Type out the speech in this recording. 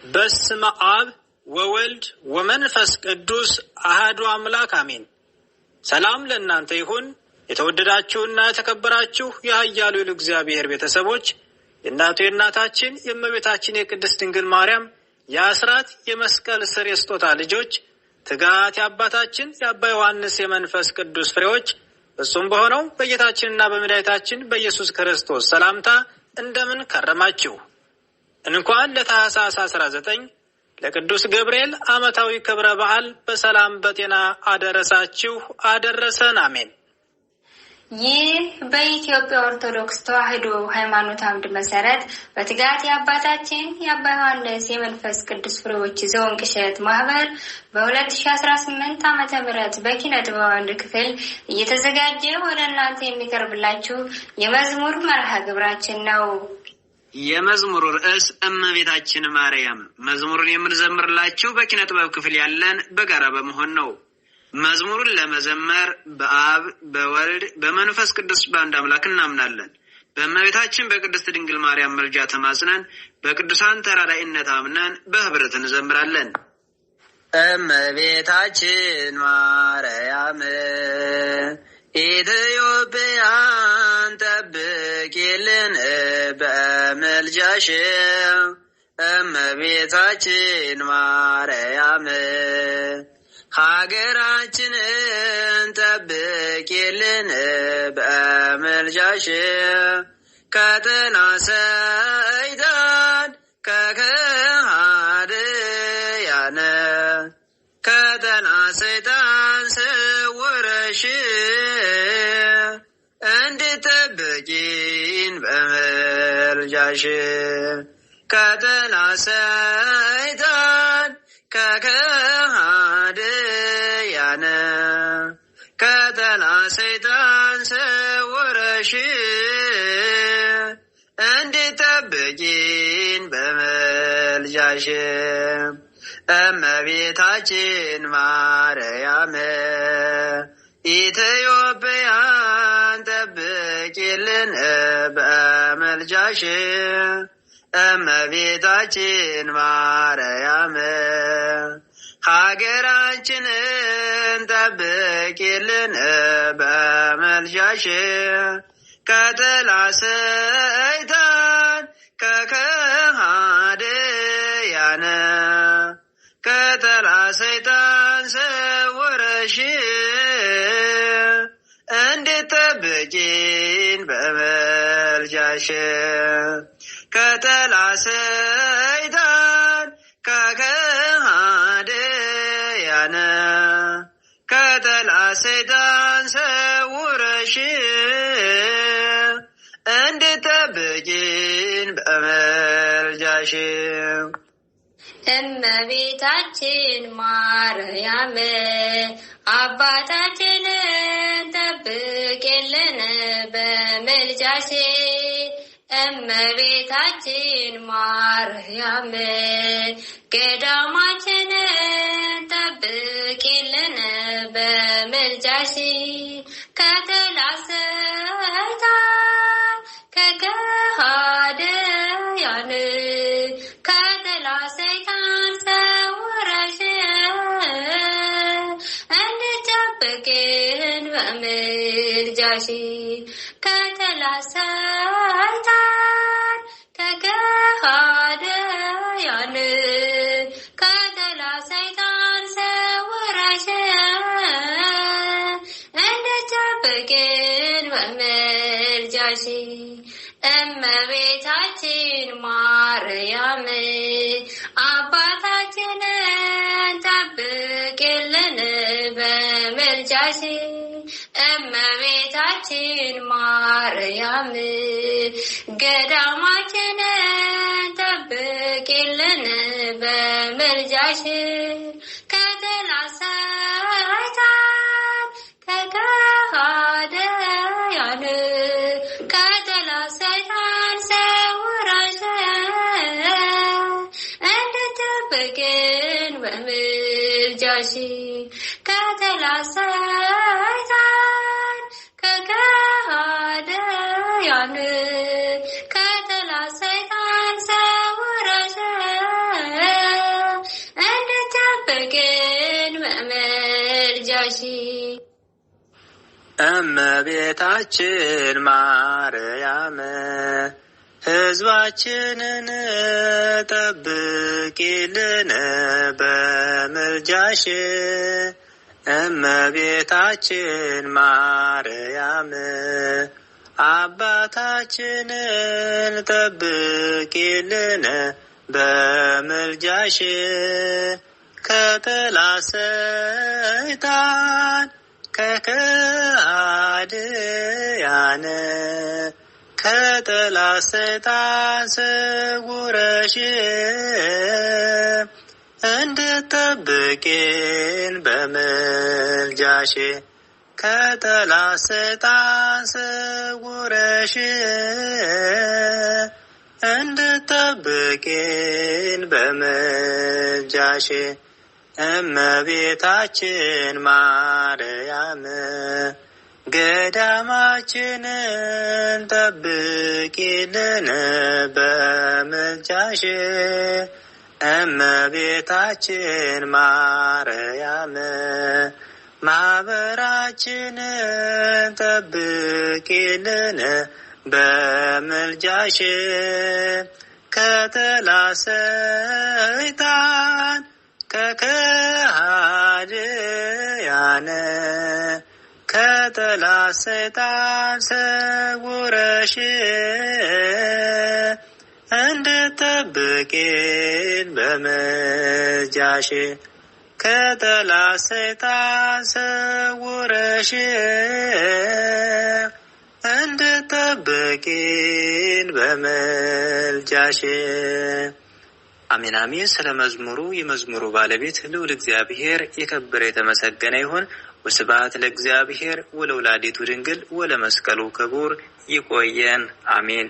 በስመ አብ ወወልድ ወመንፈስ ቅዱስ አሐዱ አምላክ አሜን። ሰላም ለእናንተ ይሁን። የተወደዳችሁና የተከበራችሁ የኃያሉ እግዚአብሔር ቤተሰቦች የእናታችን የእመቤታችን የቅድስት ድንግል ማርያም የአስራት የመስቀል ስር የስጦታ ልጆች ትጋት የአባታችን የአባ ዮሐንስ የመንፈስ ቅዱስ ፍሬዎች በሱም በሆነው በጌታችንና በመድኃኒታችን በኢየሱስ ክርስቶስ ሰላምታ እንደምን ከረማችሁ? እንኳን ለታኅሳስ 19 ለቅዱስ ገብርኤል ዓመታዊ ክብረ በዓል በሰላም በጤና አደረሳችሁ አደረሰን። አሜን። ይህ በኢትዮጵያ ኦርቶዶክስ ተዋሕዶ ሃይማኖት አምድ መሰረት በትጋት የአባታችን የአባ ዮሐንስ የመንፈስ ቅዱስ ፍሬዎች ዘወንቅሸት ማህበር በ2018 ዓመተ ምህረት በኪነ ጥበብ ክፍል እየተዘጋጀ ወደ እናንተ የሚቀርብላችሁ የመዝሙር መርሃ ግብራችን ነው። የመዝሙሩ ርዕስ እመቤታችን ማርያም። መዝሙሩን የምንዘምርላችሁ በኪነ ጥበብ ክፍል ያለን በጋራ በመሆን ነው። መዝሙሩን ለመዘመር በአብ በወልድ በመንፈስ ቅዱስ በአንድ አምላክ እናምናለን። በእመቤታችን በቅድስት ድንግል ማርያም መልጃ ተማጽነን በቅዱሳን ተራዳኢነት አምነን በህብረት እንዘምራለን። እመቤታችን ማርያም ኢትዮጵያን ጠብቂልን በመልጃሽ። እመቤታችን ማርያም ሀገራችንን ጠብቂልን በመልጃሽ። ከጠላት ሰይጣን ከከሃዲያን ከጠላት ሰይጣን ሰውረሽ እንድትጠብቂን በመልጃሽ። ከጠላት ሰይጣን ከከሃዲያን ከጠላት ሰይጣን ሰውረሽ እንድትጠብቂን በመልጃሽ። እመቤታችን ማርያም ኢትዮጵያን ጠብቂልን በመልጃሽ። እመቤታችን ማርያም ሀገራችንን ጠብቂልን በመልጃሽ። ከጠላት ሰይጣን ከከሃዲያን ከጠላት ሰይጣን ሰውረሽ እንድትጠብቂን በመልጃሽ። ከጠላት ሰይጣን ከከሃዲያን ከጠላት ሰይጣን ሰውረሽ እንድትጠብቂን በመልጃሽ። እመቤታችን ማርያም አባታችንን ጠብቂልን በመልጃሽ። እመቤታችን ማርያም ገዳማችንን ጠብቂልን በመልጃሽ። ከጠላት ሰይጣን ከከሃዲያን ከጠላት ሰይጣን ሰውረሽ እንድትጠብቂን በመልጃሽ። ከጠላት ሰይጣን ከከሃዲያን ከጠላት ሰይጣን ሰውረሽ እንድትጠብቂን በመልጃሽ። እመቤታችን ማርያም አባታችንን ጠብቂልን በመልጃሽ። እመቤታችን ማርያም ገዳማችንን ጠብቂልን በመልጃሽ። ከጠላት ሰይጣን ከከሃዲያን ከጠላት ሰይጣን ሰውረሽ እንድትጠብቂን በመልጃሽ። ከጠላት ሰይጣን ከከሃዲያን ከጠላት ሰይጣን ሰውረሽ በምልጃሽ እመቤታችን ማርያም ሕዝባችንን ጠብቂልን በምልጃሽ እመቤታችን ማርያም አባታችንን ጠብቂልን በምልጃሽ ከጠላት ሰይጣን ከከሃዲያን ከጠላት ሰይጣን ሰውረሽ እንድትጠብቂን በምልጃሽ ከጠላት ሰይጣን ሰውረሽ እንድትጠብቂን በምልጃሽ እመቤታችን ማርያም ገዳማችንን ጠብቂልን በምልጃሽ እመቤታችን ማርያም ማህበራችንን ጠብቂልን በምልጃሽ ከጠላት ሰይጣን ከከሃዲያን ከጠላት ሰይጣን ሰውረሽ እንድትጠብቂን በምልጃሽ ከጠላት ሰይጣን ሰውረሽ እንድትጠብቂን በምልጃሽ። አሜን አሜን። ስለ መዝሙሩ የመዝሙሩ ባለቤት ልዑል እግዚአብሔር የከበረ የተመሰገነ ይሁን። ወስብሐት ለእግዚአብሔር ወለወላዲቱ ድንግል ወለመስቀሉ ክቡር። ይቆየን። አሜን።